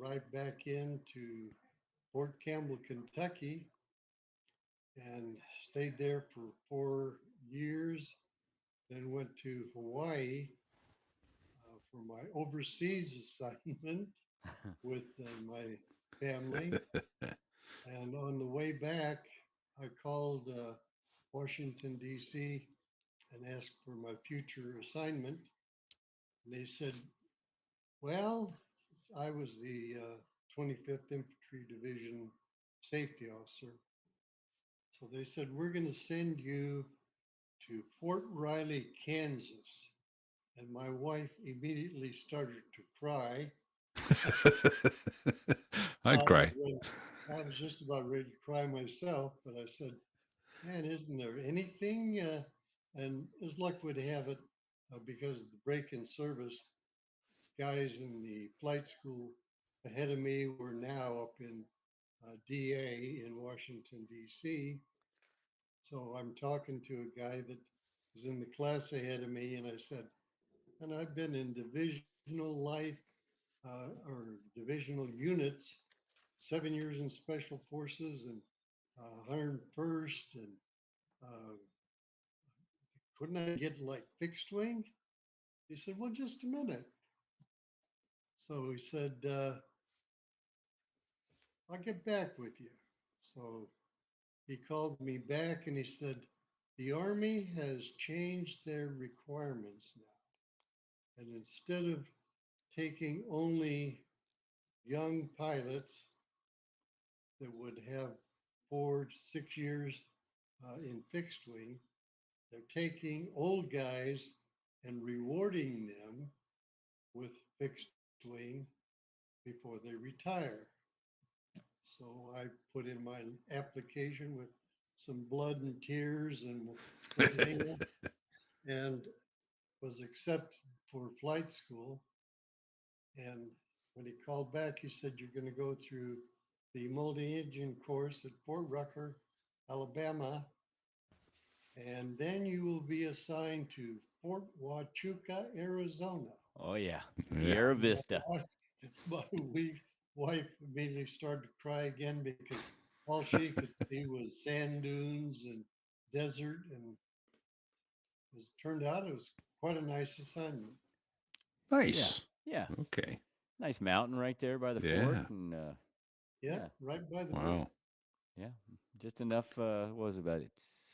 right back into Fort Campbell, Kentucky, and stayed there for 4 years. Then went to Hawaii for my overseas assignment with my family. And on the way back, I called Washington, D.C. and asked for my future assignment. And they said, well, I was the 25th Infantry Division safety officer. So they said, we're going to send you to Fort Riley, Kansas. And my wife immediately started to cry. I'd cry. I was just about ready to cry myself, but I said, man, isn't there anything? And as luck would have it, because of the break in service, guys in the flight school ahead of me were now up in DA in Washington, D.C. So I'm talking to a guy that was in the class ahead of me, and I said, and I've been in divisional life or divisional units, 7 years in special forces and 101st, and uh, couldn't I get like fixed wing? He said, well, just a minute. So he said, I'll get back with you. So he called me back and he said, the Army has changed their requirements now. And instead of taking only young pilots that would have 4 to 6 years in fixed wing, they're taking old guys and rewarding them with fixed wing before they retire. So I put in my application with some blood and tears and everything, and was accepted for flight school. And when he called back, he said, you're going to go through the multi-engine course at Fort Rucker, Alabama, and then you will be assigned to Fort Huachuca, Arizona. Oh, yeah. Yeah. Sierra Vista. My wife immediately started to cry again because all she could see was sand dunes and desert, and as it turned out, it was quite a nice assignment. Yeah. Nice. Yeah. Okay. Nice mountain right there by the fort. Yeah. And Yeah, yeah. right by the Wow. Yeah. Just enough, what was it, about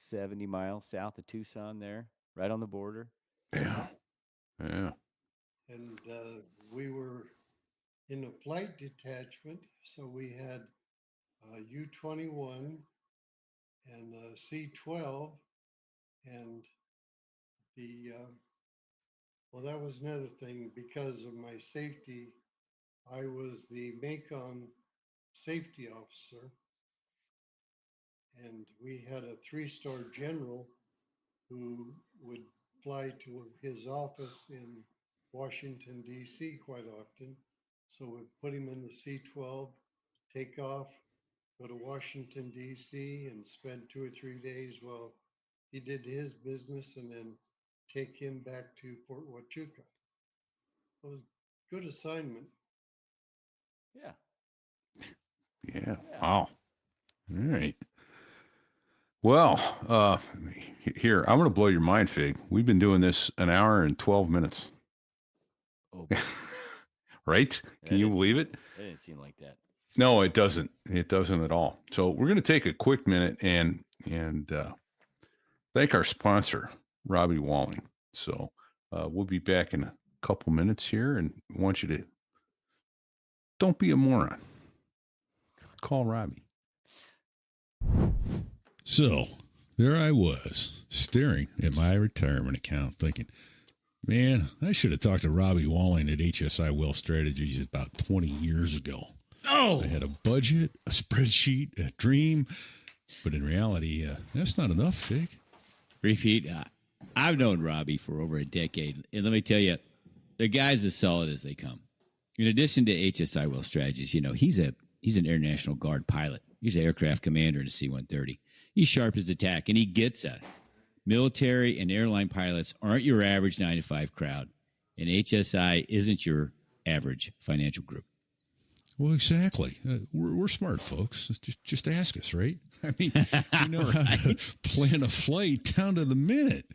70 miles south of Tucson there, right on the border. Yeah. Yeah. and we were in a flight detachment, so we had U-21 and C-12, and the well, that was another thing because of my safety. I was the MACOM safety officer, and we had a three-star general who would fly to his office in Washington, D.C. quite often. So we put him in the C-12, take off, go to Washington, D.C., and spend 2 or 3 days while he did his business, and then take him back to Fort Huachuca. So it was a good assignment. Yeah. Yeah. Yeah. Wow. All right. Well, here, I'm going to blow your mind, Fig. We've been doing this an hour and 12 minutes. Oh, Right? Can you believe it? It didn't seem like that. No, it doesn't. It doesn't at all. So we're going to take a quick minute and thank our sponsor, Robbie Walling. So we'll be back in a couple minutes here, and I want you to don't be a moron. Call Robbie. So there I was, staring at my retirement account, thinking, man, I should have talked to Robbie Walling at HSI Wealth Strategies about 20 years ago. Oh, I had a budget, a spreadsheet, a dream, but in reality, that's not enough, Fig. repeat. I've known Robbie for over a decade, and let me tell you, the guy's as solid as they come. In addition to HSI Wealth Strategies, he's an Air National Guard pilot. He's an aircraft commander in a C-130. He's sharp as a tack, and he gets us. Military and airline pilots aren't your average 9-to-5 crowd, and HSI isn't your average financial group. Well, exactly. We're smart folks. Just ask us, right? I mean, we know how to plan a flight down to the minute.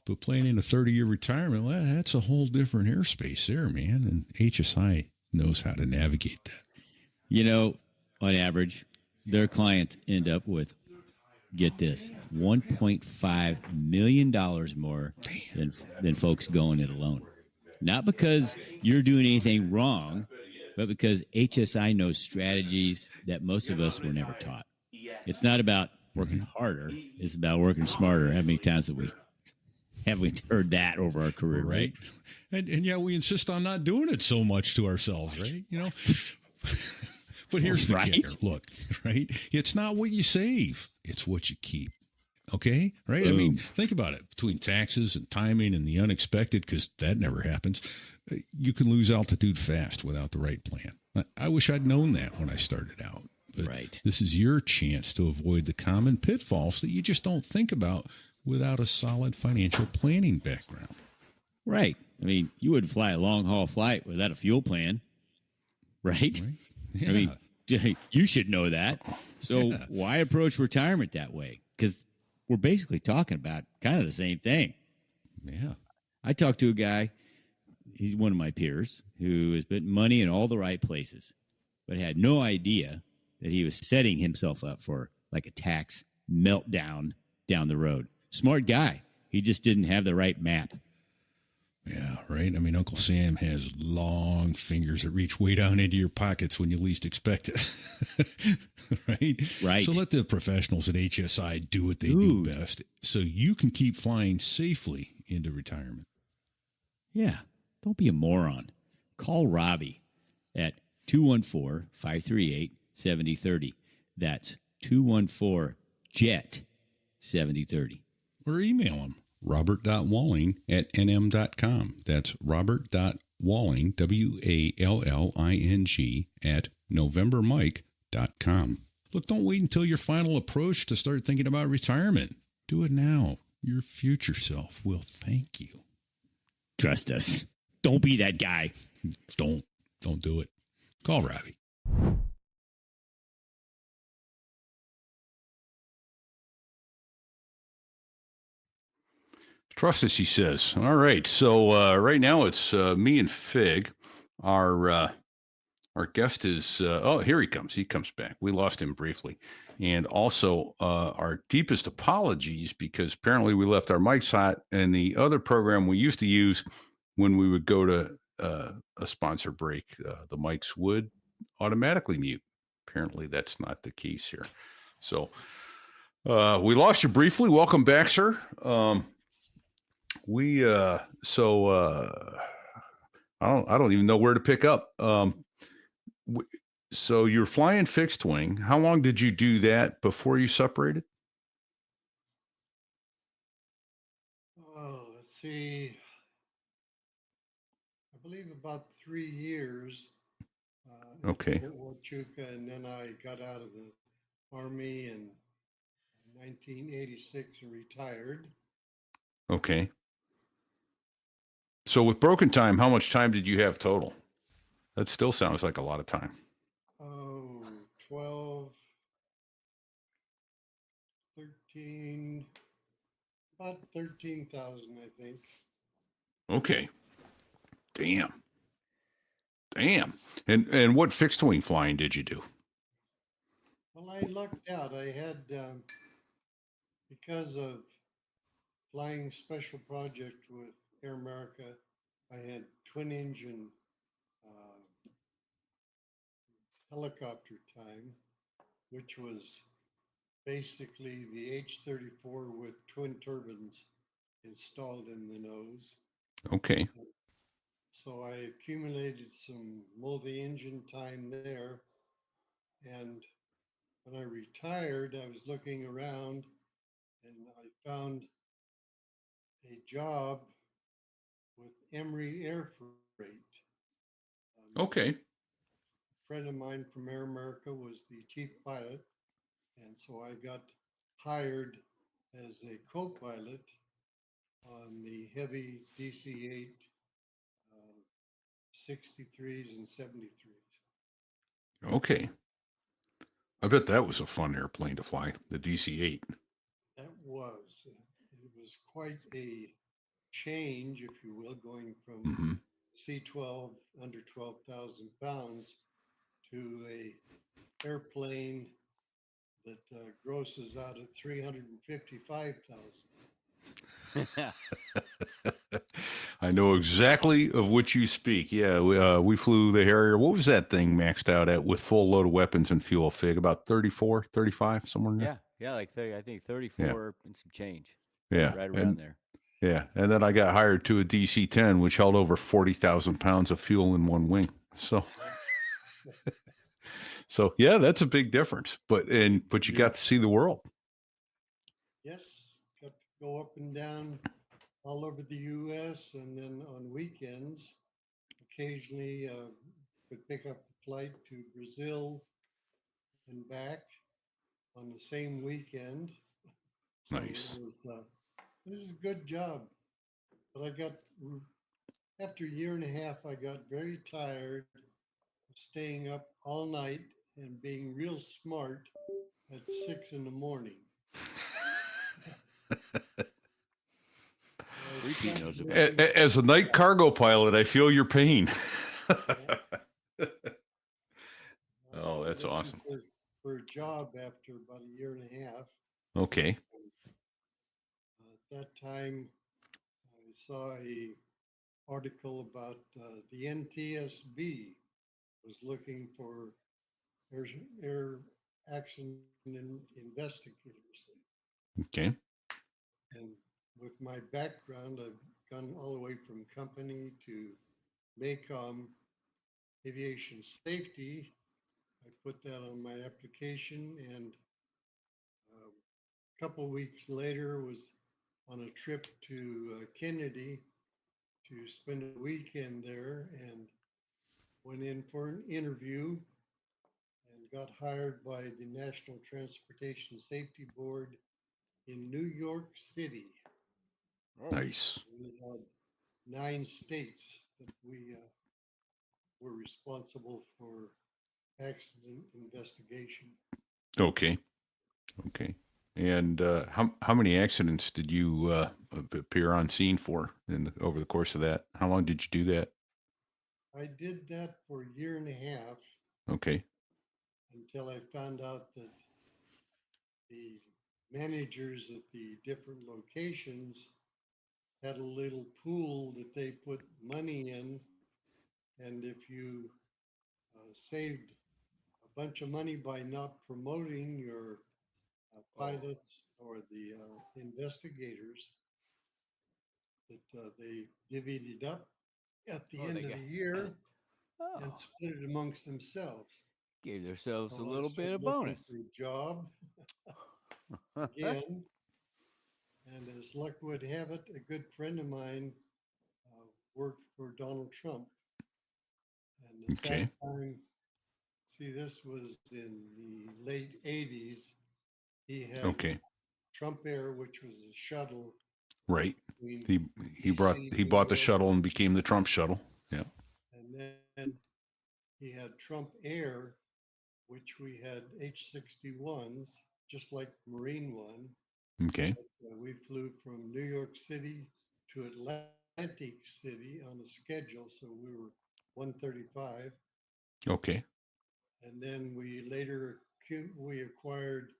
But planning a 30-year retirement, well, that's a whole different airspace there, man. And HSI knows how to navigate that. You know, on average, their clients end up with, get this, $1.5 million more than folks going it alone. Not because you're doing anything wrong, but because HSI knows strategies that most of us were never taught. It's not about working harder; it's about working smarter. How many times have we heard that over our career, right? And yet we insist on not doing it so much to ourselves, right? You know. But here's the kicker. Look, right? It's not what you save; it's what you keep. Okay, right? Boom. I mean, think about it. Between taxes and timing and the unexpected, because that never happens, you can lose altitude fast without the right plan. I wish I'd known that when I started out. But right. This is your chance to avoid the common pitfalls that you just don't think about without a solid financial planning background. Right. I mean, you wouldn't fly a long-haul flight without a fuel plan, right? Yeah. I mean, you should know that. So why approach retirement that way? Because we're basically talking about kind of the same thing. Yeah. I talked to a guy, he's one of my peers, who has put money in all the right places, but had no idea that he was setting himself up for like a tax meltdown down the road. Smart guy. He just didn't have the right map. Yeah, right. I mean, Uncle Sam has long fingers that reach way down into your pockets when you least expect it. Right? Right. So let the professionals at HSI do what they do best so you can keep flying safely into retirement. Yeah. Don't be a moron. Call Robbie at 214-538-7030. That's 214-JET-7030. Or email him, robert.walling@nm.com. That's robert.walling, WALLING, @novembermike.com. Look, don't wait until your final approach to start thinking about retirement. Do it now. Your future self will thank you. Trust us. Don't be that guy. Don't do it. Call Robbie. Trust us, he says. All right. So right now it's me and Fig. Our guest is, here he comes. He comes back. We lost him briefly. And also our deepest apologies because apparently we left our mics hot and the other program we used to use when we would go to a sponsor break, the mics would automatically mute. Apparently that's not the case here. So we lost you briefly. Welcome back, sir. I don't even know where to pick up. So you're flying fixed wing. How long did you do that before you separated? Oh, let's see. I believe about 3 years. Okay. Huachuca, and then I got out of the Army in 1986 and retired. Okay. So with broken time, how much time did you have total? That still sounds like a lot of time. Oh, 12, 13, about 13,000, I think. Okay. Damn. And what fixed wing flying did you do? Well, I lucked out. I had, because of flying special project with Air America, I had twin engine helicopter time, which was basically the H-34 with twin turbines installed in the nose. Okay. So I accumulated some multi-engine time there. And when I retired, I was looking around and I found a job with Emory Air Freight. Okay. A friend of mine from Air America was the chief pilot. And so I got hired as a co-pilot on the heavy DC-8 63s and 73s. Okay. I bet that was a fun airplane to fly, the DC-8. That was. It was quite a change, if you will, going from Hmm. C-12 under 12,000 pounds to a airplane that grosses out at 355,000. I know exactly of which you speak. Yeah, we flew the Harrier. What was that thing maxed out at with full load of weapons and fuel, Fig? About 34, 35, somewhere in there? Yeah, like 30, I think Yeah, 34 and some change, yeah. right around And there. yeah, and then I got hired to a DC-10, which held over 40,000 pounds of fuel in one wing. So, so yeah, that's a big difference. But you Yeah. got to see the world. Yes, got to go up and down all over the U.S. and then on weekends, occasionally could pick up a flight to Brazil and back on the same weekend. So Nice. it was a good job. But after a year and a half, I got very tired of staying up all night and being real smart at 6 in the morning. So I Repeat started knows about it. looking, As a night cargo pilot, I feel your pain. yeah, I Oh, started that's looking awesome. for a job after about a year and a half. Okay. At that time, I saw a article about the NTSB was looking for air, air accident investigators. Okay. And with my background, I've gone all the way from company to MACOM aviation safety. I put that on my application, and a couple of weeks later was on a trip to Kennedy to spend a weekend there, and went in for an interview and got hired by the National Transportation Safety Board in New York City. Oh, Nice. We had 9 states that we were responsible for accident investigation. Okay. Okay. And how many accidents did you appear on scene for over the course of that? How long did you do that? I did that for a year and a half Okay. until I found out that the managers at the different locations had a little pool that they put money in. And if you saved a bunch of money by not promoting your pilots or the investigators, that they divvied it up at the oh, end they of got. the year and Oh, split it amongst themselves. gave themselves a So I little bit started of looking bonus. for a job again. And as luck would have it, a good friend of mine worked for Donald Trump. And at that Okay. time, see, this was in the late 80s. He had Okay. Trump Air, which was a shuttle Right. between He DC, he New bought the York, shuttle and became the Trump shuttle. Yeah. and then he had Trump Air, which we had H-61s, just like Marine One. Okay. We flew from New York City to Atlantic City on a schedule, so we were 135. Okay. And then we later we acquired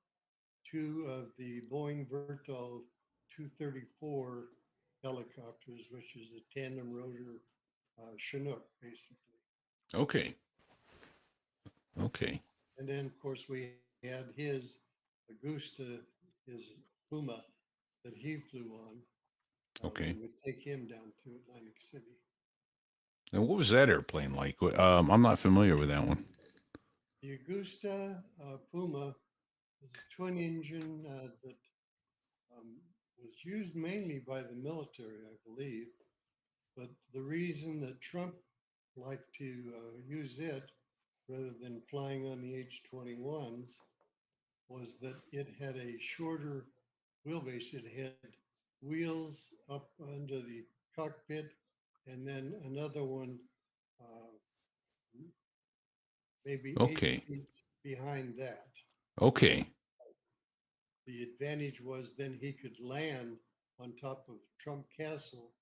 2 of the Boeing Vertol 234 helicopters, which is a tandem rotor Chinook, basically. Okay. Okay. And then, of course, we had his Augusta, his Puma that he flew on. We Okay. would take him down to Atlantic City. And what was that airplane like? I'm not familiar with that one. The Augusta Puma is a twin engine that was used mainly by the military, I believe. But the reason that Trump liked to use it rather than flying on the H-21s was that it had a shorter wheelbase. It had wheels up under the cockpit and then another one uh, maybe Okay. 8 feet behind that. Okay. The advantage was then he could land on top of Trump Castle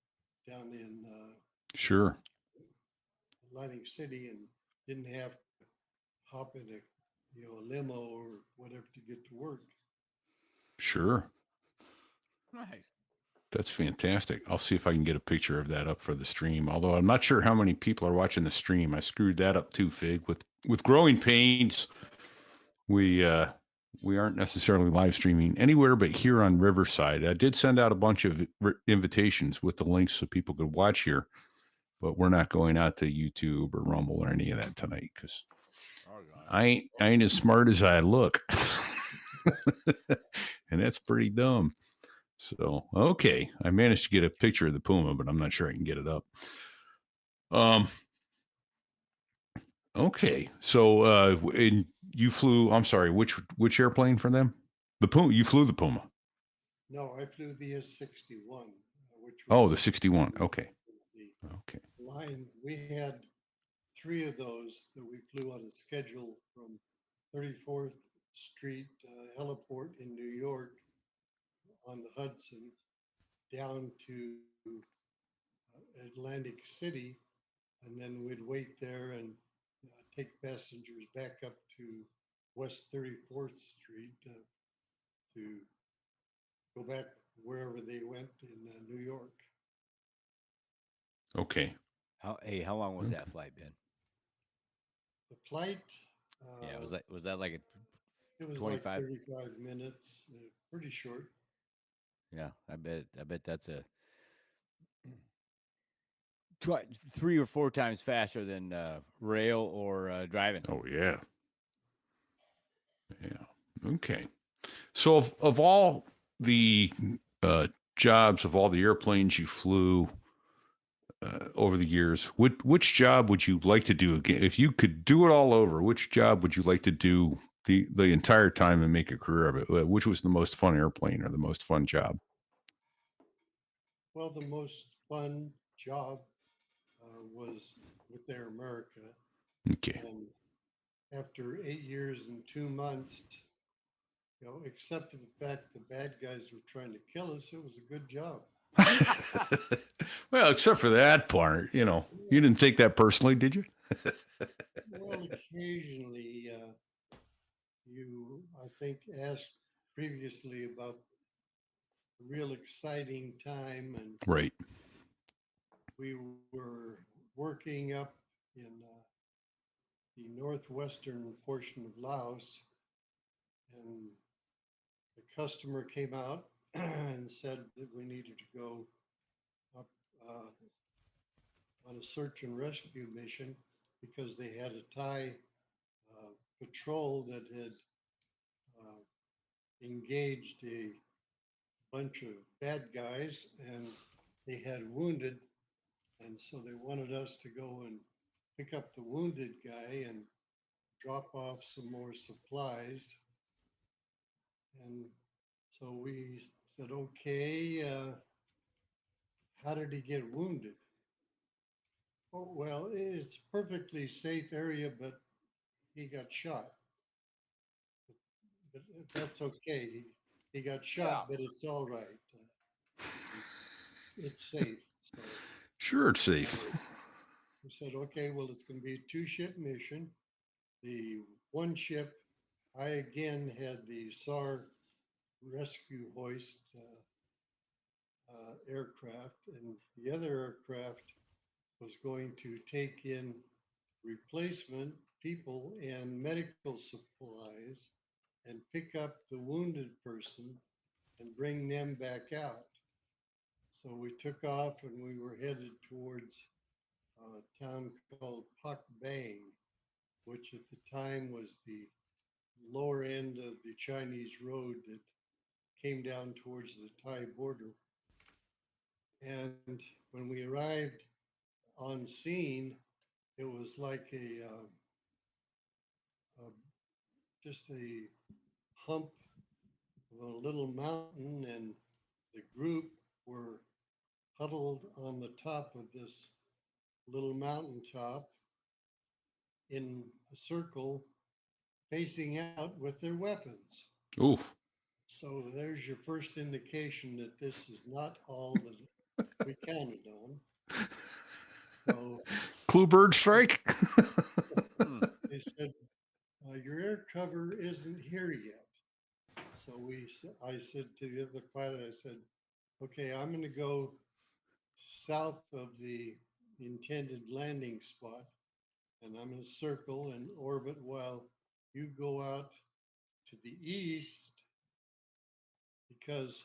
down in Sure. Atlantic City and didn't have to hop in a limo or whatever to get to work. Sure. Nice. That's fantastic. I'll see if I can get a picture of that up for the stream. Although I'm not sure how many people are watching the stream. I screwed that up too, Fig. With growing pains, we aren't necessarily live streaming anywhere but here on Riverside. I did send out a bunch of invitations with the links so people could watch here, but we're not going out to YouTube or Rumble or any of that tonight because I ain't as smart as I look, and that's pretty dumb. So okay, I managed to get a picture of the Puma, but I'm not sure I can get it up. Okay, so and you flew. I'm sorry, which airplane for them? The Puma. You flew the Puma. No, I flew the S-61, which Oh, was the 61. Okay. the Okay. line. We had 3 of those that we flew on a schedule from 34th Street Heliport in New York on the Hudson down to Atlantic City, and then we'd wait there and take passengers back up to West 34th Street to go back wherever they went in New York. Okay. How long was Okay. that flight, Ben? The flight, Yeah, was that like a it was 25? like 35 minutes, pretty short. Yeah, I bet that's a 3 or 4 times faster than rail or driving. Oh yeah. Yeah. Okay. So of all the jobs of all the airplanes you flew over the years, which job would you like to do again? If you could do it all over, which job would you like to do the entire time and make a career of it? Which was the most fun airplane or the most fun job? Well, the most fun job was with Air America. Okay. And after 8 years and 2 months, except for the fact the bad guys were trying to kill us, it was a good job. Well, except for that part, you didn't take that personally, did you? Well, occasionally, you, I think, asked previously about a real exciting time, and Right. we were working up in the northwestern portion of Laos, and the customer came out and said that we needed to go up on a search and rescue mission because they had a Thai patrol that had engaged a bunch of bad guys and they had wounded. And so they wanted us to go and pick up the wounded guy and drop off some more supplies. And so we said, okay, how did he get wounded? Oh, well, it's perfectly safe area, but he got shot. But that's okay. He got shot, but it's all right. It's safe. So Sure, it's safe. we said, okay, well, it's going to be a 2-ship mission. The one ship, I again had the SAR rescue hoist aircraft, and the other aircraft was going to take in replacement people and medical supplies and pick up the wounded person and bring them back out. So we took off and we were headed towards a town called Pak Bang, which at the time was the lower end of the Chinese road that came down towards the Thai border. And when we arrived on scene, it was like just a hump of a little mountain, and the group were huddled on the top of this little mountaintop in a circle facing out with their weapons. Ooh. So there's your first indication that this is not all that we counted on. So Clue bird strike. Hmm. they said, your air cover isn't here yet. So I said to the other pilot, I said, okay, I'm going to go south of the intended landing spot, and I'm going to circle and orbit while you go out to the east, because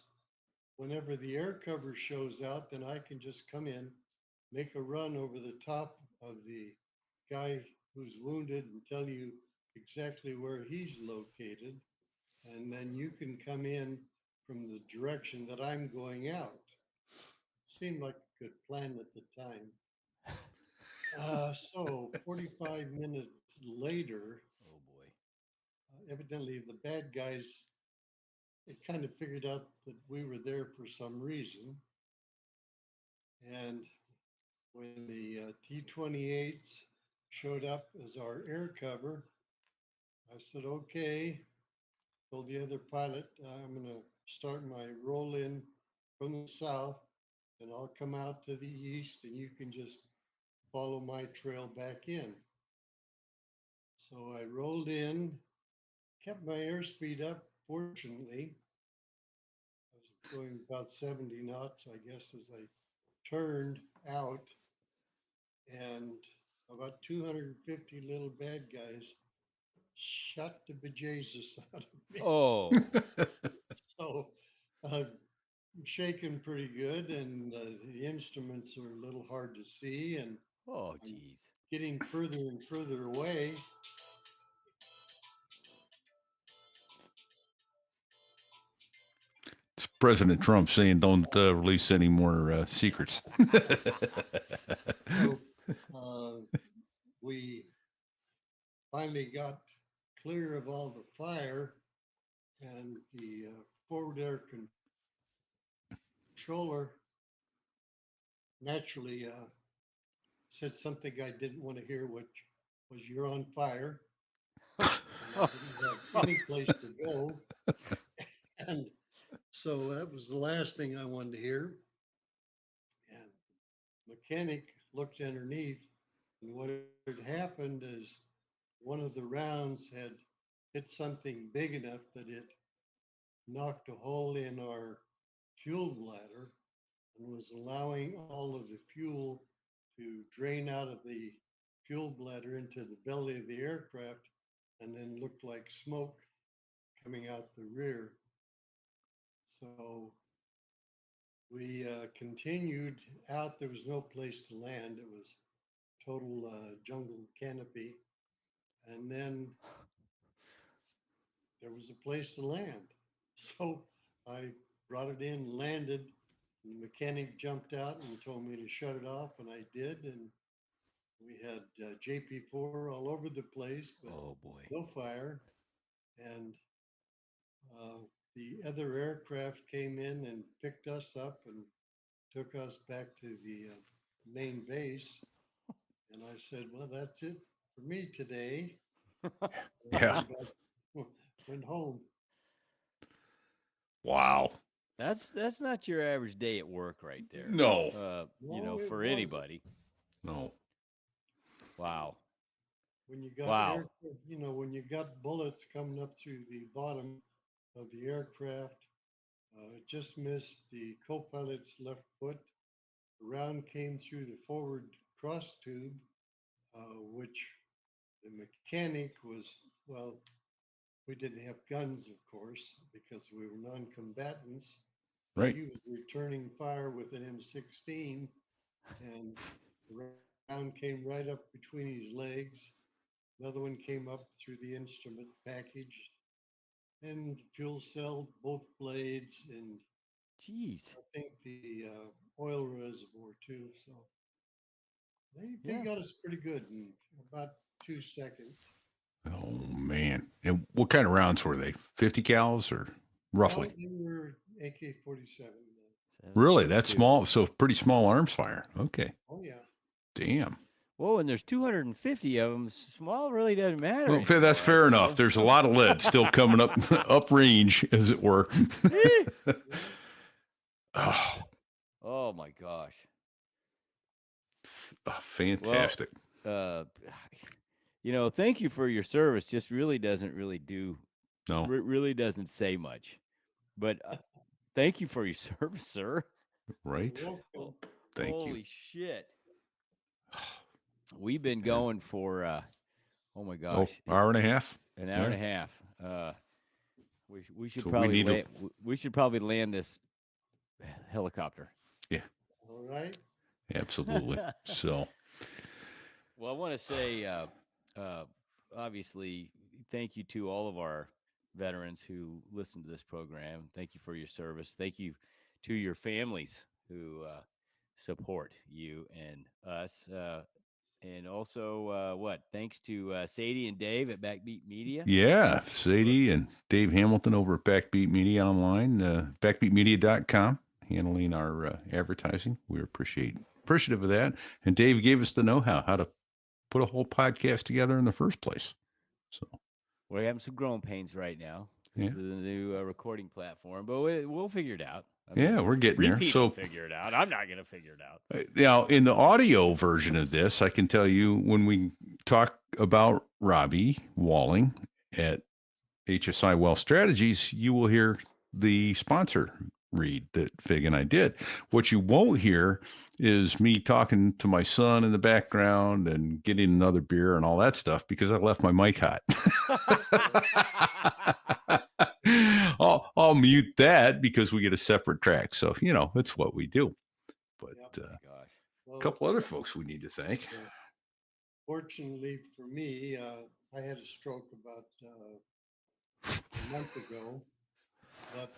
whenever the air cover shows out, then I can just come in, make a run over the top of the guy who's wounded and tell you exactly where he's located. And then you can come in from the direction that I'm going out. Seemed like a good plan at the time. So 45 minutes later, Oh boy. evidently the bad guys, they kind of figured out that we were there for some reason. And when the T-28s showed up as our air cover, I said, okay, told the other pilot, I'm going to start my roll in from the south, and I'll come out to the east, and you can just follow my trail back in. So I rolled in, kept my airspeed up. Fortunately, I was going about 70 knots, I guess, as I turned out, and about 250 little bad guys shot the bejesus out of me. Oh. So I'm shaking pretty good, and the instruments are a little hard to see, and Oh, I'm geez. getting further and further away. It's President Trump saying don't release any more secrets. So uh, we finally got clear of all the fire, and the forward air controller naturally said something I didn't want to hear, which was, "You're on fire." And I didn't have any place to go. And so that was the last thing I wanted to hear. And mechanic looked underneath, and what had happened is one of the rounds had hit something big enough that it knocked a hole in our fuel bladder and was allowing all of the fuel to drain out of the fuel bladder into the belly of the aircraft, and then looked like smoke coming out the rear. So we continued out. There was no place to land. It was total jungle canopy. And then there was a place to land. So I brought it in, landed, and the mechanic jumped out and told me to shut it off, and I did. And we had JP4 all over the place, but Oh boy. no fire. And the other aircraft came in and picked us up and took us back to the main base. And I said, well, that's it for me today. And Yeah. went back, went home. Wow. That's not your average day at work right there. No. No, it For wasn't. anybody. No. Wow. When you got Wow. when you got bullets coming up through the bottom of the aircraft, it just missed the co-pilot's left foot. The round came through the forward cross tube, which the mechanic was, well, we didn't have guns, of course, because we were non-combatants. Right. He was returning fire with an M16, and the round came right up between his legs. Another one came up through the instrument package, and the fuel cell, both blades, and Jeez. I think the oil reservoir too. So they Yeah. got us pretty good in about 2 seconds. Oh man. And what kind of rounds were they? 50 cals or Well, roughly? they were AK-47. Really? 7.62. That's small. So pretty small arms fire. Okay. Oh yeah. Damn. Whoa, and there's 250 of them. Small really doesn't matter. Well, that's anymore, fair I enough. suppose. There's a lot of lead still coming up up range, as it were. Oh, Oh my gosh. fantastic. Uh, thank you for your service. Just really doesn't really do. No, Really doesn't say much. But thank you for your service, sir. right? You're welcome. Thank you. Holy shit. We've been Yeah. going for oh my Oh, gosh, hour and a half. an hour and a Yeah. half. We should So we probably need to- we should probably land this helicopter. All right. Absolutely. So, Well, I want to say, obviously, thank you to all of our veterans who listen to this program. Thank you for your service. Thank you to your families who support you and us. And also, thanks to Sadie and Dave at Backbeat Media. yeah, Sadie and Dave Hamilton over at Backbeat Media Online, backbeatmedia.com, handling our advertising. We're appreciative of that. And Dave gave us the know-how to put a whole podcast together in the first place. So, We're having some growing pains right now. Yeah. This is the new recording platform, but we'll figure it out. yeah, we're getting there. People So, figure it out. I'm not going to figure it out. now, in the audio version of this, I can tell you when we talk about Robbie Walling at HSI Wealth Strategies, you will hear the sponsor read that Fig and I did. What you won't hear is me talking to my son in the background and getting another beer and all that stuff because I left my mic hot. I'll mute that because we get a separate track. So, it's what we do. But Yep. Gosh. Well, a couple other folks we need to thank. fortunately for me, I had a stroke about a month ago, but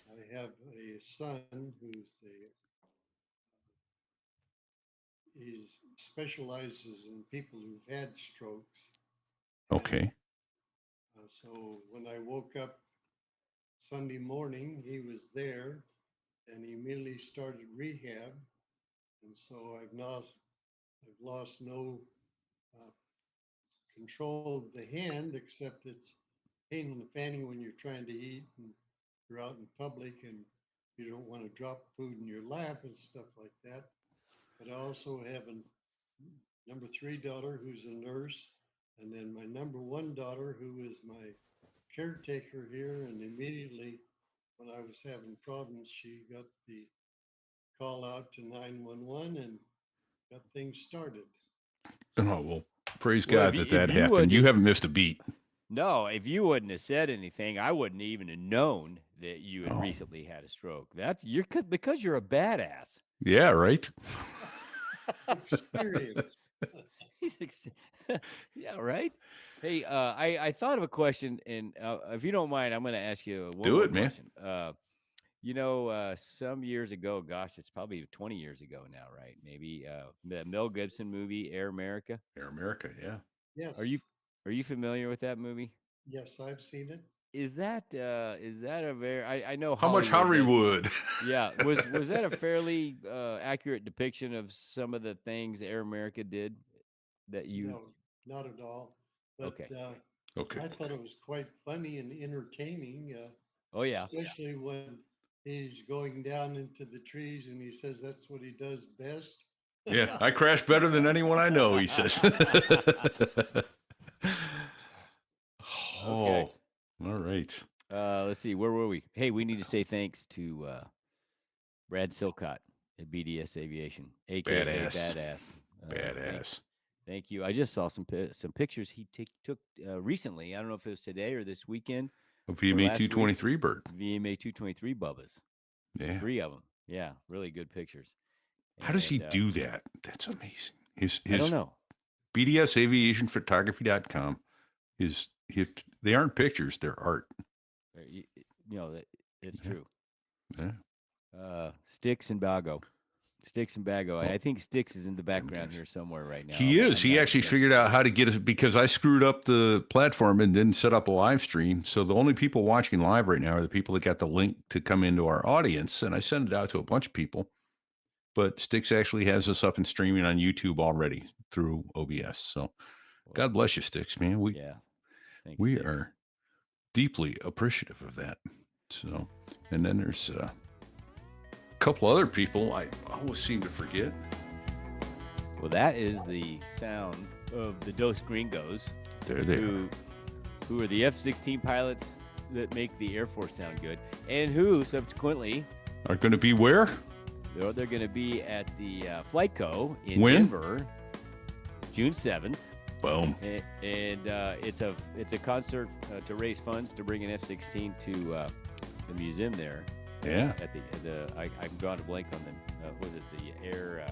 I have a son he specializes in people who've had strokes. And, Okay. so when I woke up Sunday morning, he was there and he immediately started rehab. And so I've lost no uh, control of the hand, except it's pain in the fanny when you're trying to eat and you're out in public and you don't want to drop food in your lap and stuff like that. But I also have a number 3 daughter who's a nurse, and then my number 1 daughter who is my caretaker here. And immediately when I was having problems, she got the call out to 911 and got things started. Oh, well, praise Well, God if that you happened. wouldn't- You haven't missed a beat. No, if you wouldn't have said anything, I wouldn't even have known that you had Oh. recently had a stroke. Because you're a badass. Yeah, right. Experience. Yeah, right. Hey, I thought of a question, and if you don't mind, I'm going to ask you one Do more it, man. question. Some years ago, gosh, it's probably 20 years ago now, right? Maybe the Mel Gibson movie Air America. Air America, yeah. Yes. Are you familiar with that movie? Yes, I've seen it. Is that a very I know How much does- Hollywood? Yeah, was that a fairly accurate depiction of some of the things Air America did that you? No, not at all. But Okay. Okay. I thought it was quite funny and entertaining, Oh yeah, especially when he's going down into the trees and he says that's what he does best. Yeah, I crash better than anyone I know, he says. Oh, all right. Let's see, where were we? Hey, we need to say thanks to Brad Silcott at BDS Aviation, aka Badass. Badass. Badass. Thank you. I just saw some pictures he took recently. I don't know if it was today or this weekend. VMA last week. 223 bird. VMA 223 Bubbas. Yeah. 3 of them. Yeah, really good pictures. How does he And, do that? That's amazing. His I don't know. BDS Aviation Photography.com they aren't pictures, they're art. It's Yeah. true. Yeah. Sticks and Bago. I think Sticks is in the background here somewhere right now. He but is. I'm He not actually sure. figured out how to get us because I screwed up the platform and didn't set up a live stream. So the only people watching live right now are the people that got the link to come into our audience. And I sent it out to a bunch of people. but Sticks actually has us up and streaming on YouTube already through OBS. So God bless you, Sticks, man. Yeah. Thanks, We Sticks. are deeply appreciative of that. So, and then there's a couple other people I always seem to forget. Well, that is the sound of the Dos Gringos, They're there. who are the F-16 pilots that make the Air Force sound good, and who subsequently Are going to be where? they're going to be at the Flightco in When? Denver, June 7th. Boom. And it's a concert to raise funds to bring an F-16 to the museum there. Yeah. At the I'm drawing a blank on the was it the air?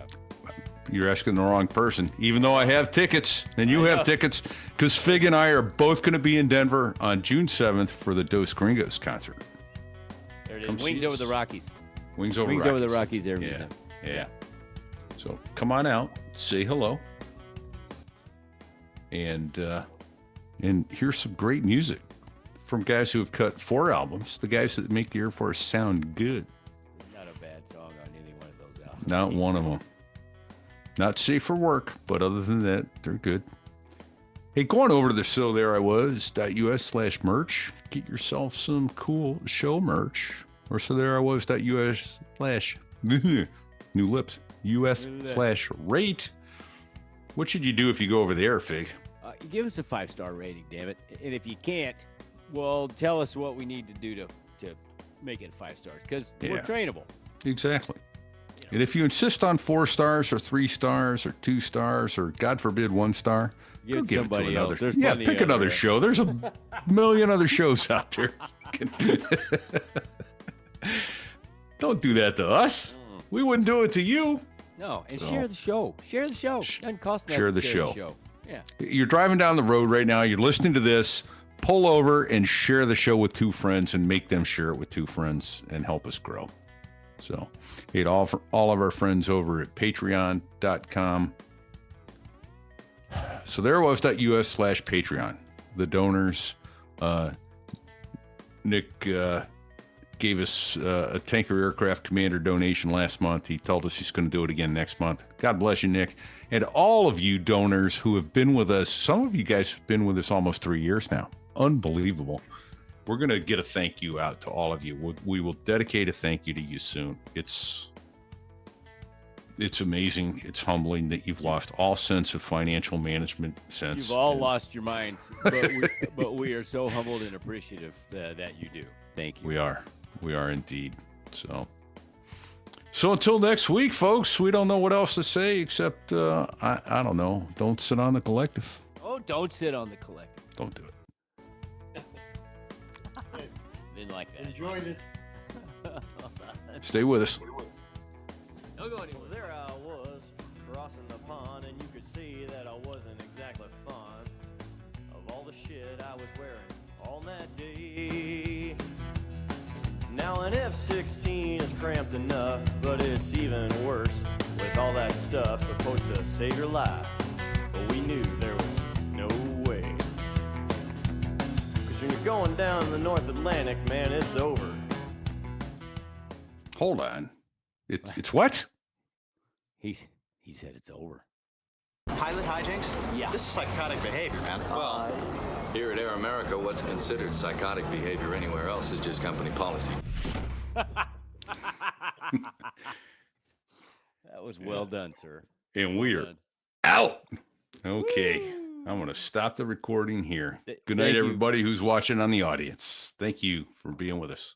You're asking the wrong person. Even though I have tickets and you I have know. tickets, because Fig and I are both going to be in Denver on June 7th for the Dos Gringos concert. There it Come is. see Wings over us. the Rockies. Wings over Wings Rockies. over the Rockies Air Yeah. Museum. Yeah. So come on out, say hello, and here's some great music from guys who have cut 4 albums, the guys that make the Air Force sound good. Not a bad song on any one of those albums. Not one of them. Not safe for work, but other than that, they're good. Hey, go on over to the So There I Was.us/merch. Get yourself some cool show merch. Or So There I Was.us/ new lips. US/rate. What should you do if you go over there, Fig? Give us a 5-star rating, damn it. And if you can't, well, tell us what we need to do to make it 5 stars, because we're Yeah. trainable. Exactly. And if you insist on 4 stars or 3 stars or 2 stars or God forbid 1 star, Give go it give it to somebody another. else. There's Yeah, plenty pick of another other- show. There's a million other shows out there. Don't do that to us. We wouldn't do it to you. No, and So- share the show. Share the show. Doesn't cost nothing. share to the show. Yeah. You're driving down the road right now. You're listening to this. Pull over and share the show with 2 friends and make them share it with 2 friends and help us grow. So, hey, to all of our friends over at patreon.com. So there was.us/Patreon. The donors. Nick gave us a Tanker Aircraft Commander donation last month. He told us he's going to do it again next month. God bless you, Nick. And all of you donors who have been with us, some of you guys have been with us almost 3 years now. Unbelievable. We're going to get a thank you out to all of you. We will dedicate a thank you to you soon. It's amazing. It's humbling that you've lost all sense of financial management sense. You've all And lost your minds, but we are so humbled and appreciative that you do. Thank you. We are indeed. So until next week, folks, we don't know what else to say except, I don't know. Don't sit on the collective. Oh, don't sit on the collective. Don't do it. Didn't like that. Enjoyed it. Stay with us. Don't go anywhere. There I was, crossing the pond, and you could see that I wasn't exactly fond of all the shit I was wearing on that day. Now an F-16 is cramped enough, but it's even worse with all that stuff supposed to save your life. But we knew there was no way. 'Cause when you're going down the North Atlantic, man, it's over. Hold on. It's what? He said it's over. Pilot hijinks? Yeah. This is psychotic behavior, man. Well, here at Air America, what's considered psychotic behavior anywhere else is just company policy. That was well done, sir. And we are Done. out. Okay. I'm going to stop the recording here. Good night, Thank you. everybody who's watching on the audience. Thank you for being with us.